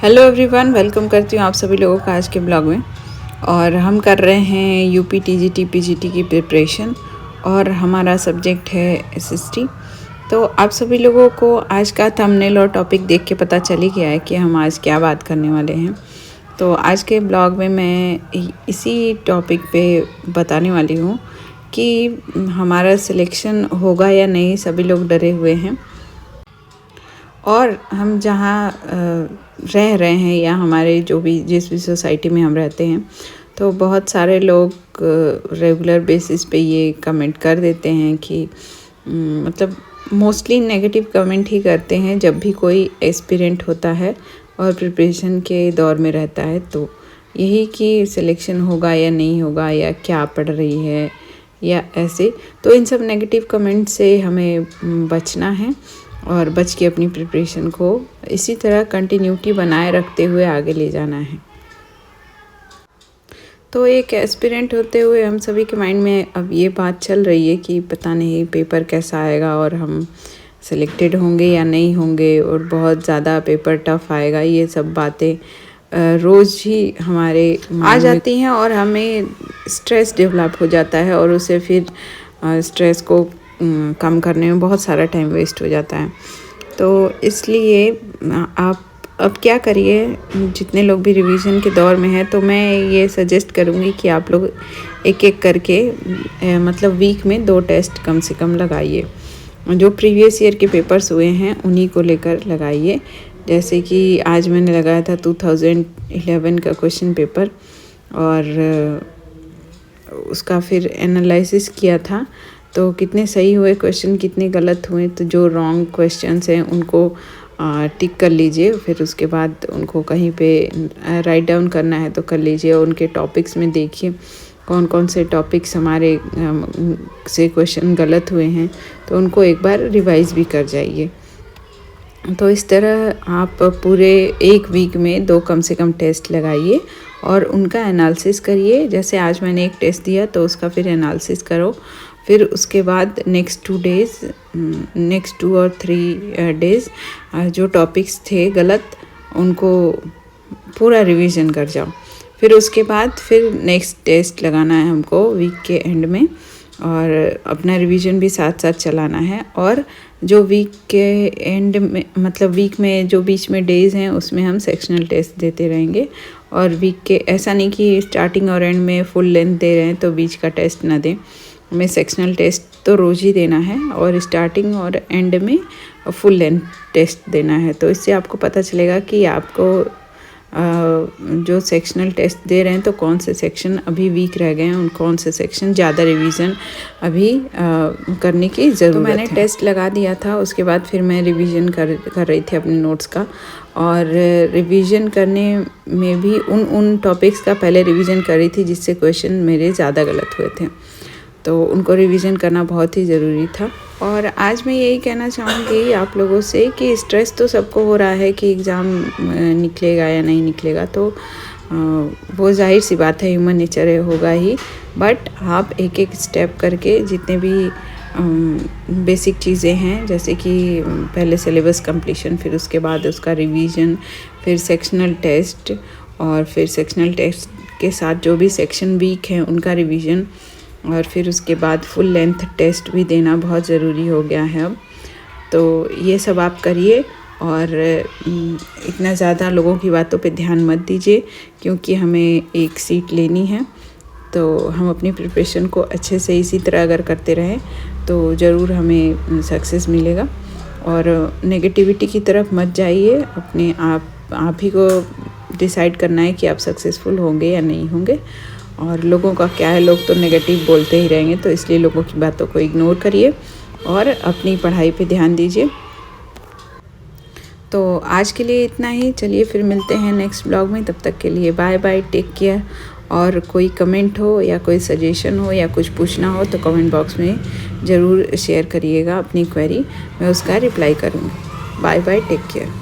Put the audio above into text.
Hello everyone, welcome करती हूँ आप सभी लोगों का आज के ब्लॉग में। और हम कर रहे हैं यूपी टीजीटी पीजीटी की प्रिपरेशन और हमारा सब्जेक्ट है एसएसटी। तो आप सभी लोगों को आज का थंबनेल और टॉपिक देख के पता चल ही गया है कि हम आज क्या बात करने वाले हैं। तो आज के ब्लॉग में मैं इसी टॉपिक पे बताने वाली हूँ कि हमारा सिलेक्शन होगा या नहीं। सभी लोग डरे हुए हैं और हम जहाँ रह रहे हैं या हमारे जिस भी सोसाइटी में हम रहते हैं, तो बहुत सारे लोग रेगुलर बेसिस पे ये कमेंट कर देते हैं कि मतलब मोस्टली नेगेटिव कमेंट ही करते हैं जब भी कोई एस्पिरेंट होता है और प्रिपरेशन के दौर में रहता है। तो यही कि सिलेक्शन होगा या नहीं होगा, या क्या पढ़ रही है, या ऐसे। तो इन सब नेगेटिव कमेंट से हमें बचना है और बच के अपनी प्रिपरेशन को इसी तरह कंटिन्यूटी बनाए रखते हुए आगे ले जाना है। तो एक एस्पिरेंट होते हुए हम सभी के माइंड में अब ये बात चल रही है कि पता नहीं पेपर कैसा आएगा और हम सिलेक्टेड होंगे या नहीं होंगे, और बहुत ज़्यादा पेपर टफ आएगा। ये सब बातें रोज़ ही हमारे आ जाती हैं और हमें स्ट्रेस डेवलप हो जाता है और उसे फिर स्ट्रेस को कम करने में बहुत सारा टाइम वेस्ट हो जाता है। तो इसलिए आप अब क्या करिए, जितने लोग भी रिवीजन के दौर में हैं, तो मैं ये सजेस्ट करूँगी कि आप लोग एक एक करके मतलब वीक में 2 टेस्ट कम से कम लगाइए। जो प्रीवियस ईयर के पेपर्स हुए हैं उन्हीं को लेकर लगाइए। जैसे कि आज मैंने लगाया था 2011 का क्वेश्चन पेपर और उसका फिर एनालिसिस किया था। तो कितने सही हुए क्वेश्चन, कितने गलत हुए। तो जो रॉन्ग क्वेश्चंस हैं उनको टिक कर लीजिए, फिर उसके बाद उनको कहीं पे राइट डाउन करना है तो कर लीजिए। और उनके टॉपिक्स में देखिए कौन कौन से टॉपिक्स हमारे से क्वेश्चन गलत हुए हैं, तो उनको एक बार रिवाइज़ भी कर जाइए। तो इस तरह आप पूरे एक वीक में 2 कम से कम टेस्ट लगाइए और उनका एनालिसिस करिए। जैसे आज मैंने एक टेस्ट दिया तो उसका फिर एनालिसिस करो। फिर उसके बाद नेक्स्ट 2 और 3 डेज़ जो टॉपिक्स थे गलत उनको पूरा रिवीजन कर जाओ। फिर उसके बाद फिर नेक्स्ट टेस्ट लगाना है हमको वीक के एंड में, और अपना रिवीजन भी साथ साथ चलाना है। और जो वीक के एंड में मतलब वीक में जो बीच में डेज़ हैं उसमें हम सेक्शनल टेस्ट देते रहेंगे। और वीक के ऐसा नहीं कि स्टार्टिंग और एंड में फुल लेंथ दे रहे हैं तो बीच का टेस्ट ना दें। हमें सेक्शनल टेस्ट तो रोज़ ही देना है और स्टार्टिंग और एंड में फुल लेंथ टेस्ट देना है। तो इससे आपको पता चलेगा कि आपको जो सेक्शनल टेस्ट दे रहे हैं तो कौन से सेक्शन अभी वीक रह गए हैं, उन कौन से सेक्शन ज़्यादा रिवीजन अभी करने की ज़रूरत है। तो मैंने टेस्ट लगा दिया था, उसके बाद फिर मैं रिवीजन कर रही थी अपने नोट्स का। और रिवीजन करने में भी उन टॉपिक्स का पहले रिवीजन कर रही थी जिससे क्वेश्चन मेरे ज़्यादा गलत हुए थे, तो उनको रिवीजन करना बहुत ही ज़रूरी था। और आज मैं यही कहना चाहूँगी आप लोगों से कि स्ट्रेस तो सबको हो रहा है कि एग्ज़ाम निकलेगा या नहीं निकलेगा, तो वो जाहिर सी बात है, ह्यूमन नेचर है, होगा ही। बट आप एक एक स्टेप करके जितने भी बेसिक चीज़ें हैं, जैसे कि पहले सिलेबस कंप्लीशन, फिर उसके बाद उसका रिवीजन, फिर सेक्शनल टेस्ट, और फिर सेक्शनल टेस्ट के साथ जो भी सेक्शन वीक हैं उनका रिवीजन, और फिर उसके बाद फुल लेंथ टेस्ट भी देना बहुत ज़रूरी हो गया है अब। तो ये सब आप करिए और इतना ज़्यादा लोगों की बातों पे ध्यान मत दीजिए, क्योंकि हमें एक सीट लेनी है। तो हम अपनी प्रिपरेशन को अच्छे से इसी तरह अगर करते रहें तो ज़रूर हमें सक्सेस मिलेगा। और नेगेटिविटी की तरफ मत जाइए, अपने आप ही को डिसाइड करना है कि आप सक्सेसफुल होंगे या नहीं होंगे। और लोगों का क्या है, लोग तो नेगेटिव बोलते ही रहेंगे, तो इसलिए लोगों की बातों को इग्नोर करिए और अपनी पढ़ाई पे ध्यान दीजिए। तो आज के लिए इतना ही, चलिए फिर मिलते हैं नेक्स्ट ब्लॉग में। तब तक के लिए बाय बाय, टेक केयर। और कोई कमेंट हो या कोई सजेशन हो या कुछ पूछना हो तो कमेंट बॉक्स में ज़रूर शेयर करिएगा अपनी क्वेरी, मैं उसका रिप्लाई करूँगी। Bye bye, take care.